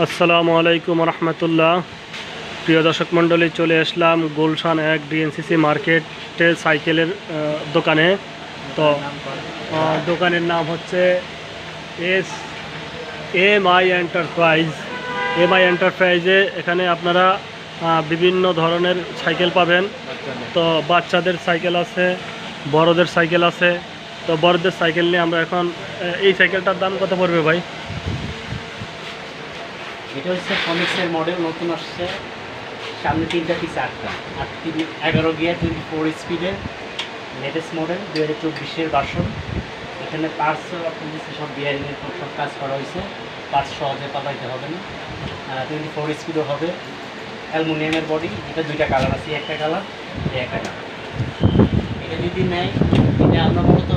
আসসালামু আলাইকুম রহমতুল্লাহ। প্রিয় দর্শক মণ্ডলী, চলে আসলাম গুলশান 1 ডিএনসিসি মার্কেটে সাইকেলের দোকানে। তো দোকানের নাম হচ্ছে এস এমআই এন্টারপ্রাইজ। এমআই এন্টারপ্রাইজে এখানে আপনারা বিভিন্ন ধরনের সাইকেল পাবেন। তো বাচ্চাদের সাইকেল আছে, বড়দের সাইকেল আছে। তো বড়দের সাইকেল নিয়ে আমরা এখন এই সাইকেলটার দাম কত পড়বে ভাই? এটা হচ্ছে ফনিক্সের মডেল, নতুন আসছে। সামনে 3টা পিস 11 গিয়ার 24 স্পিডের লেটেস্ট মডেল, 2024-এর ভার্সন। এখানে পার্টসও সব বিয়ারিংয়ের সব কাজ করা হয়েছে। পার্টস সহজে পাঠাইতে হবে না। 24 স্পিডও হবে, অ্যালুমিনিয়ামের বডি। এটা 2টা কালার আছে, একটা কালার একটা কালার। এটা যদি নেয়, এটা আমরা মূলত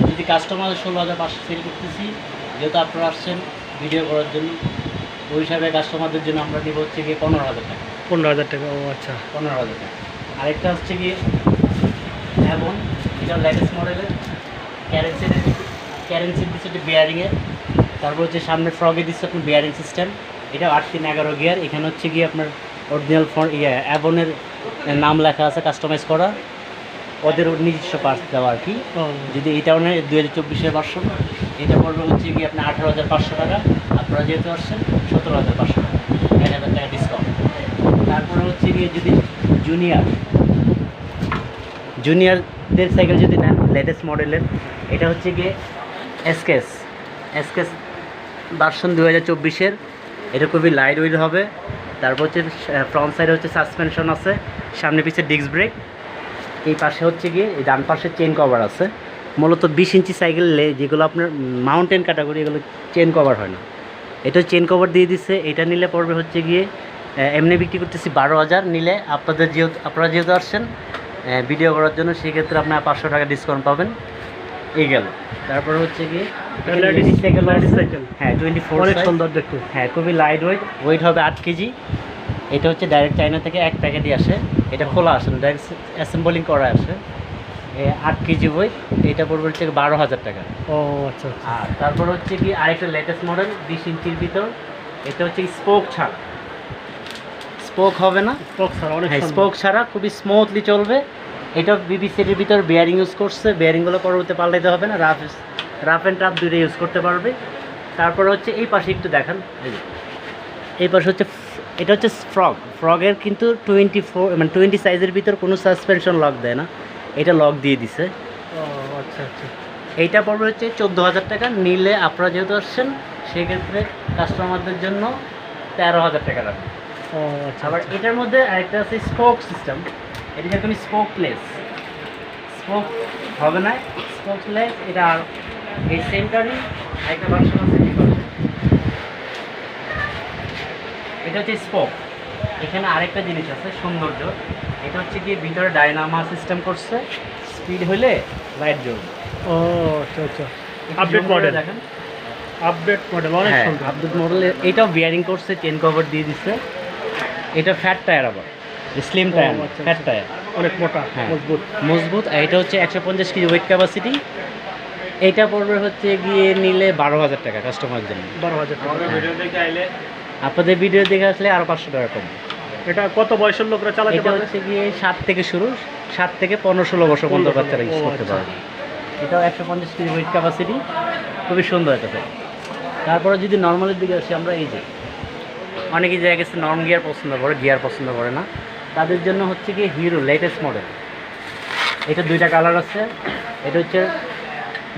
যদি কাস্টমার 16,500 সেল করতেছি, যেহেতু আপনারা আসছেন ভিডিও করার জন্য, ওই হিসাবে কাস্টমারদের জন্য আমরা নিব হচ্ছে গিয়ে 15,000 টাকা। 15,000 টাকা? ও আচ্ছা, 15,000 টাকা। আরেকটা হচ্ছে গিয়ে এবং এটা লেটেস্ট মডেলের ক্যারেন্সির দিচ্ছে হচ্ছে বিয়ারিংয়ের। তারপর হচ্ছে সামনে ফ্রগে দিচ্ছে আপনার বিয়ারিং সিস্টেম। এটা 8-3-11 গিয়ার। এখানে হচ্ছে গিয়ে আপনার অরিজিনাল অ্যাবনের নাম লেখা আছে, কাস্টমাইজ করা, ওদের নিজস্ব পার্টস দেওয়া আর কি। যদি এটাও নেয় 2024-এর ভার্সন, এটা পড়বে হচ্ছে গিয়ে আপনার 18,500 টাকা। আপনারা যেহেতু আসছেন 17,500 টাকা, 1,000 টাকা ডিসকাউন্ট। তারপরে হচ্ছে গিয়ে যদি জুনিয়রদের সাইকেল যদি নেন লেটেস্ট মডেলের, এটা হচ্ছে গিয়ে এসকেস ভার্সন 2024-এর। এটা খুবই লাইট ওয়েট হবে। তারপর হচ্ছে ফ্রন্ট সাইডে হচ্ছে সাসপেনশন আছে, সামনে পিছে ডিস্ক ব্রেক। এই পাশে হচ্ছে গিয়ে এই ডান পাশে চেন কভার আছে। মূলত 20 ইঞ্চি সাইকেল যেগুলো আপনার মাউন্টেন ক্যাটাগরি, এগুলো চেন কভার হয় না। এটা চেন কভার দিয়ে দিচ্ছে। এটা নিলে পড়বে হচ্ছে গিয়ে এমনি বিক্রি করতেছি 12,000। নিলে আপনারা যেহেতু আসছেন ভিডিও করার জন্য, সেক্ষেত্রে আপনার 500 টাকা ডিসকাউন্ট পাবেন। এই গেল। তারপর হচ্ছে গিয়ে সাইকেল, হ্যাঁ 24, অনেক সুন্দর দেখতে। হ্যাঁ খুবই লাইট ওয়েট হবে 8 কেজি। এটা হচ্ছে ডাইরেক্ট চায়না থেকে এক প্যাকেটই আসে। এটা খোলা আসে না, ডাইরেক্ট অ্যাসেম্বলিং করা আসে। 8 কেজি ওয়েট। এটা পড়বে হচ্ছে 12,000 টাকা। ও আচ্ছা। আর তারপর হচ্ছে কি আরেকটা লেটেস্ট মডেল 20 ইঞ্চির ভিতর। এটা হচ্ছে স্পোক ছাড়া, স্পোক হবে না, স্পোক ছাড়া খুবই স্মুথলি চলবে। এটা বিবিসির ভিতর বিয়ারিং ইউজ করছে। বিয়ারিংগুলো পরবর্তী পাল্টাইতে হবে না, রাফ অ্যান্ড টাফ দুটো ইউজ করতে পারবে। তারপর হচ্ছে এই পাশে একটু দেখান, এই পাশে হচ্ছে এটা হচ্ছে ফ্রগের কিন্তু 20 সাইজের ভিতর কোনো সাসপেনশন লক দেয় না, এটা লক দিয়ে দিছে। ও আচ্ছা। এইটা পড়বে হচ্ছে 14,000 টাকা। নিলে আপনারা যেহেতু আসছেন, সেক্ষেত্রে কাস্টমারদের জন্য 13,000 টাকা রাখবেন। ও আচ্ছা। আবার এটার মধ্যে আরেকটা আছে স্পোক সিস্টেম। এটা যেরকম স্পোক হবে না, স্পোকলেস। এটা আর এই সেন্টারই একটা ভার্সন আছে। এটা হচ্ছে স্পোক। এখানে আরেকটা জিনিস আছে সৌন্দর্য, এটা হচ্ছে কি ভিতরে ডায়নামা সিস্টেম করছে, স্পিড হলে লাইট জ্বলবে। ও আচ্ছা। আপডেট মডেল দেখেন, আপডেট মডেল অনেক সুন্দর। Update model. এটাও বিয়ারিং করছে, চেন কভার দিয়ে দিচ্ছে। এটা ফ্যাট টায়ার, আবার স্লিম টায়ার, ফ্যাট টায়ার, অনেক মোটা, হ্যাঁ মজবুত। এটা হচ্ছে 150 কেজি ওয়েট ক্যাপাসিটি। এইটা পড়বে হচ্ছে গিয়ে নিলে 12,000 টাকা কাস্টমারের জন্য। 12,000 টাকা। আপনাদের ভিডিও দেখে আসলে আরও 500 টাকা কম। এটা কত বয়সের লোকরা চালাতে এটা পারবে? হচ্ছে গিয়ে 7 থেকে শুরু, 7 থেকে 15-16 বছর পর্যন্ত বাচ্চারা ইউজ করতে পারবে। এটাও 150 কেজি ওয়েট ক্যাপাসিটি, খুবই সুন্দর এটা। তারপরে যদি নর্মালের দিকে আসি আমরা, এই যে অনেকেই জায়গা গেছে নন গিয়ার পছন্দ করে, গিয়ার পছন্দ করে না, তাদের জন্য হচ্ছে কি হিরো লেটেস্ট মডেল। এটা 2টা কালার আছে। এটা হচ্ছে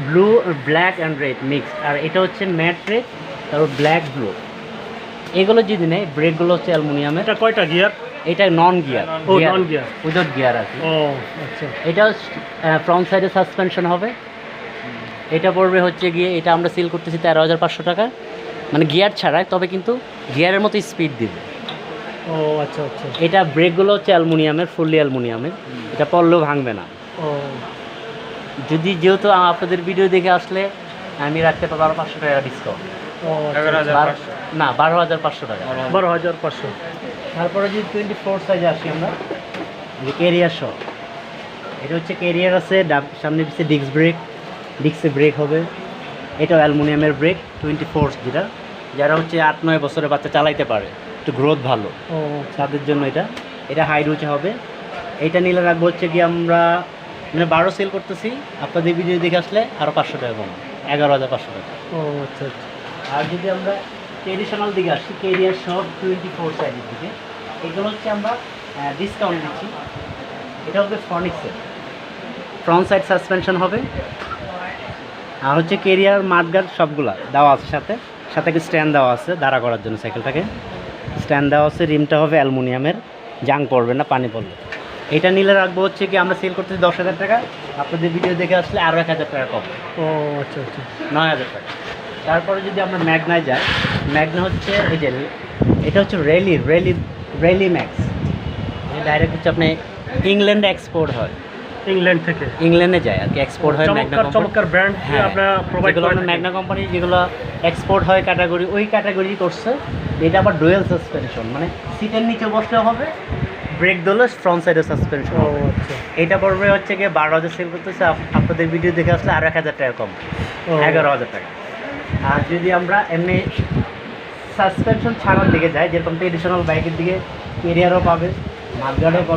blue, black and red mixed. আর এটা হচ্ছে ম্যাট রেড, তারপর ব্ল্যাক ব্লু। এগুলো যদি নেয়, ব্রেকগুলো হচ্ছে অ্যালুমিনিয়ামের। এটা কয়টা গিয়ার? এটা non gear, non gear, without gear আছে। ও আচ্ছা। এটা ফ্রন্ট সাইডে সাসপেনশন হবে। এটা পড়বে হচ্ছে গিয়ে, এটা আমরা সেল করতেছি 13,500 টাকা, মানে গিয়ার ছাড়াই, তবে কিন্তু গিয়ারের মতো স্পিড দিবে। ও আচ্ছা। এটা ব্রেকগুলো হচ্ছে অ্যালুমিনিয়ামের, ফুললি অ্যালুমিনিয়ামের। এটা পড়লেও ভাঙবে না। ও যেহেতু আপনাদের ভিডিও দেখে আসলে আমি রাখতে পারবো আরও 500 টাকা ডিসকাউন্ট। না, 12,500 টাকা। 12,500। তারপরে যদি 24 সাইজে আসি আমরা, যে ক্যারিয়ার সহ, এটা হচ্ছে ক্যারিয়ার আছে, সামনে পিছিয়ে ডিস্কে ব্রেক হবে। এটাও অ্যালুমিনিয়ামের ব্রেক 24, যেটা যারা হচ্ছে 8-9 বছরের বাচ্চা চালাইতে পারে, একটু গ্রোথ ভালো ও তাদের জন্য এটা হাই রুচে হবে। এইটা নিলে রাখবো হচ্ছে কি আমরা মানে 12 সেল করতেছি, আপনাদের ভিডিও দেখে আসলে আরও 500 টাকা কম, 11,500 টাকা। ও আচ্ছা আচ্ছা। আর যদি আমরা ট্রেডিশনাল দিকে আসি, কেরিয়ার শর্ট 24 সাইজের দিকে, এগুলো হচ্ছে আমরা ডিসকাউন্ট দিচ্ছি। এটা হবে ফনিক্সের, ফ্রন্ট সাইড সাসপেনশন হবে, আর হচ্ছে কেরিয়ার মাঠগার্ড সবগুলা দেওয়া আছে, সাথে সাথে কি স্ট্যান্ড দেওয়া আছে দাঁড়া করার জন্য, সাইকেলটাকে স্ট্যান্ড দেওয়া আছে। রিমটা হবে অ্যালুমিনিয়ামের, জাং পড়বে না পানি পড়লে। এটা নিলে রাখবো হচ্ছে কি আমরা সেল করতেছি 10,000 টাকা, আপনাদের ভিডিও দেখে আসলে আরও 1,000 টাকা কম, ও আচ্ছা আচ্ছা। 9,000 টাকা। তারপরে যদি আমরা ম্যাগনায় যাই, ম্যাগনা হচ্ছে এই যে এটা হচ্ছে রেলি ম্যাক্স, ডাইরেক্ট হচ্ছে আপনি ইংল্যান্ডে এক্সপোর্ট হয়, ইংল্যান্ড থেকে ইংল্যান্ডে যায় আর কি, এক্সপোর্ট হয় ম্যাগনা চমৎকার কোম্পানি। চমৎকার ব্র্যান্ড হ্যাঁ, আপনারা প্রোভাইড যেগুলো করে আমরা ম্যাগনা কোম্পানি যেগুলো এক্সপোর্ট হয় ক্যাটাগরি, ওই ক্যাটাগরি করছে। এটা আবার ডুয়েল সাসপেনশন, মানে সিটের নিচে বসলে হবে, ব্রেক দিলে ফ্রন্ট সাইডে সাসপেনশন ও হবে। আচ্ছা। এটা পড়বে হচ্ছে গিয়ে 12,000 সেল করতেছে, আপনাদের ভিডিও দেখে আসলে আরও 1,000 টাকা কম, ও। 11,000 টাকা। আর যদি আমরা এমনি সাসপেনশন ছাড়ার দিকে যাই, যেরকম ট্রেডিশনাল বাইকের দিকে, কেরিয়ারও পাবে, মাঠগার্ডও পাবে।